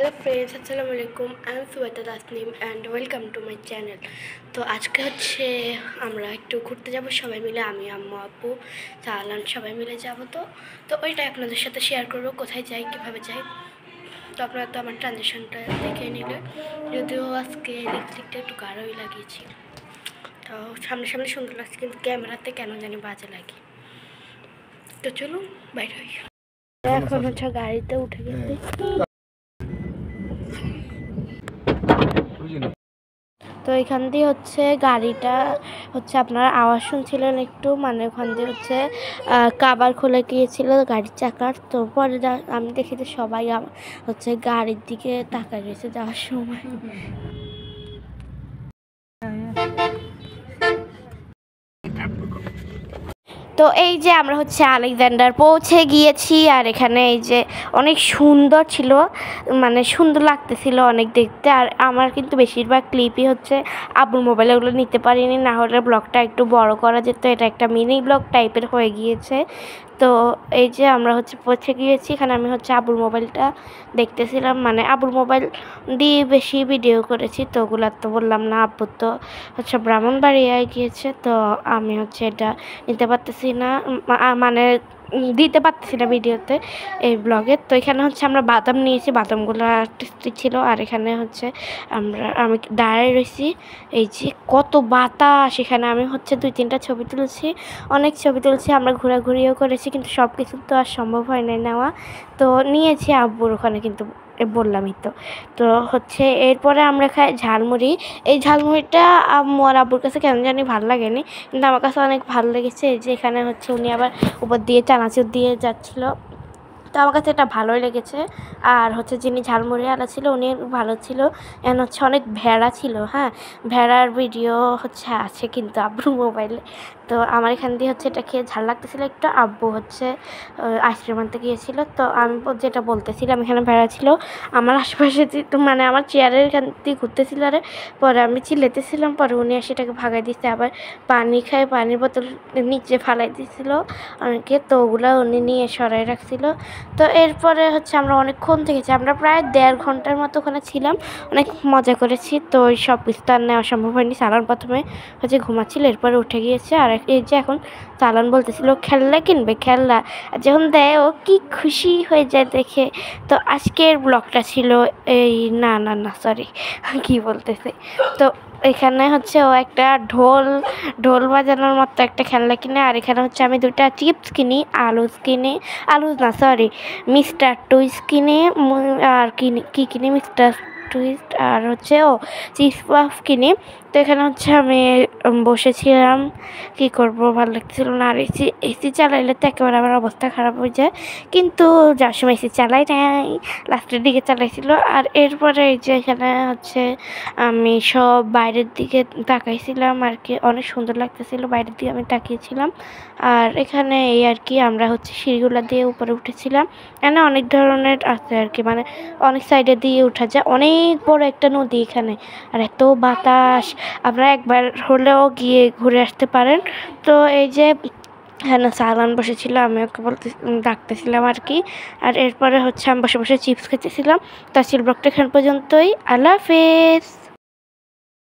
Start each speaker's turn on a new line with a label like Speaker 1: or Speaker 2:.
Speaker 1: Hello friends अस्सलाम वालेकुम I am Suweta Tasnim and welcome to my channel. तो आज के হচ্ছে আমরা একটু ঘুরতে যাব সবাই মিলে, আমি আম্মু আপু চালান সবাই মিলে যাব। তো ওইটা আপনাদের সাথে শেয়ার করব, কোথায় যাই কিভাবে যাই। তো আপনারা তো আমার ট্রানজিশনটা দেখে নিলে, যদিও আজকে লিপস্টিকটা একটু গাঢ়ই লাগিয়েছি, তো সামনে সামনে সুন্দর লাগছে কিন্তু ক্যামেরাতে কেন জানি বাজে লাগে। তো চলুন বাইরে হই। এখন হচ্ছে গাড়িতে উঠে গেছি। তো এখান দিয়ে হচ্ছে গাড়িটা হচ্ছে আপনারা আওয়াজ শুনছিলেন একটু, মানে ওখান দিয়ে হচ্ছে কাবার খুলে গিয়েছিল গাড়ির চাকার। তো পরে আমি দেখি যে সবাই হচ্ছে গাড়ির দিকে তাকায় রয়েছে যাওয়ার সময়। তো এই যে আমরা হচ্ছে আলেকজান্ডার পৌঁছে গিয়েছি, আর এখানে এই যে অনেক সুন্দর ছিল, মানে সুন্দর লাগতেছিল অনেক দেখতে। আর আমার কিন্তু বেশিরভাগ ক্লিপই হচ্ছে আব্বুর মোবাইলে, ওগুলো নিতে পারিনি, না হলে ব্লগটা একটু বড় করা যেত। এটা একটা মিনি ব্লগ টাইপের হয়ে গিয়েছে। তো এই যে আমরা হচ্ছে পৌঁছে গিয়েছি, এখানে আমি হচ্ছে আব্বুর মোবাইলটা দেখতেছিলাম, মানে আব্বুর মোবাইল দিয়ে বেশি ভিডিও করেছি, তো ওগুলো তো বললাম না। আব্বু তো হচ্ছে ব্রাহ্মণবাড়িয়ায় গিয়েছে, তো আমি হচ্ছে এটা নিতে পারতেছি না, মানে দিতে পারতেছি না ভিডিওতে এই ব্লগে। তো এখানে হচ্ছে আমরা বাদাম নিয়েছি, বাদামগুলো টেস্টি ছিল। আর এখানে হচ্ছে আমি দাঁড়ায় রয়েছি, এই যে কত বাতাস। এখানে আমি হচ্ছে 2-3টা ছবি তুলছি, অনেক ছবি তুলছি, আমরা ঘোরাঘুরিও করেছি, কিন্তু সব কিছু তো আর সম্ভব হয় না নেওয়া। তো নিয়েছি আব্বুর ওখানে, কিন্তু বললামই তো হচ্ছে এরপরে আমরা খাই ঝালমুড়ি। এই ঝালমুড়িটা আম্মু আর আব্বুর কাছে কেন জানি ভালো লাগেনি, কিন্তু আমার কাছে অনেক ভালো লেগেছে। এই যে এখানে হচ্ছে উনি আবার উপর দিয়ে চানাচুর দিয়ে যাচ্ছিলো, তো আমার কাছে এটা ভালোই লেগেছে। আর হচ্ছে যিনি ঝালমুড়িওয়ালা ছিল উনি ভালো ছিল। এন হচ্ছে অনেক ভেড়া ছিল, হ্যাঁ ভেড়ার ভিডিও হচ্ছে আছে কিন্তু আব্বুর মোবাইলে। তো আমার এখান দিয়ে হচ্ছে এটা খেয়ে ঝাল লাগতেছিল একটু। আব্বু হচ্ছে আইসক্রিম আনতে গিয়েছিল। তো আমি যেটা বলতেছিলাম, এখানে ভেড়া ছিল আমার আশেপাশে, মানে আমার চেয়ারের এখান দিয়ে ঘুরতেছিল। আর পরে আমি চিল্লাতেছিলাম, পরে উনি এসে এটাকে ভাগাই দিচ্ছে। আবার পানি খায়, পানির বোতল নিচে ফালাই দিয়েছিল অনেকে, তো ওগুলো উনি নিয়ে সরাই রাখছিল। তো এরপরে হচ্ছে আমরা অনেকক্ষণ থেকেছি, আমরা প্রায় 1.5 ঘন্টার মতো ওখানে ছিলাম, অনেক মজা করেছি। তো ওই সব বিস্তার নেওয়া সম্ভব হয়নি। চালান প্রথমে হচ্ছে ঘুমাচ্ছিল, এরপরে উঠে গিয়েছে। আর এই যে এখন চালান বলতেছিল খেলনা কিনবে, খেলনা যখন দেয় ও কি খুশি হয়ে যায় দেখে। তো আজকের ব্লগটা ছিল এই না সরি কি বলতেছে। তো এখানে হচ্ছে ও একটা ঢোল বাজানোর মতো একটা খেলনা কিনে। আর এখানে হচ্ছে আমি 2টা চিপস কিনি, আলু না সরি মিস্টার টুইস্ট কিনে। আর কিনি মিস্টার টুইস্ট, আর হচ্ছে চিপস পাফ কিনি। তো এখানে হচ্ছে আমি বসেছিলাম, কি করব ভালো লাগছিল না। আর এসি চালাইলে তো একেবারে আমার অবস্থা খারাপ হয়ে যায়, কিন্তু যার সময় এসি চালাই নাই, লাস্টের দিকে চালাইছিল। আর এরপরে এই যে এখানে হচ্ছে আমি সব বাইরের দিকে তাকাইছিলাম আর কি, অনেক সুন্দর লাগতেছিল বাইরের দিকে আমি তাকিয়েছিলাম। আর এখানে এই আর কি আমরা হচ্ছে সিঁড়িগুলো দিয়ে উপরে উঠেছিলাম। এখানে অনেক ধরনের আছে আর কি, মানে অনেক সাইডে দিয়ে উঠা যায়, অনেক বড় একটা নদী এখানে। আর এত বাতাস, আপনারা একবার হলেও গিয়ে ঘুরে আসতে পারেন। তো এই যে এখানে সালান বসেছিল, আমি ওকে ডাকতেছিলাম আর কি। আর এরপরে হচ্ছে আমি বসে বসে চিপস খেতেছিলাম। তো ব্লগটা এখান পর্যন্তই। আল্লাহ হাফেজ।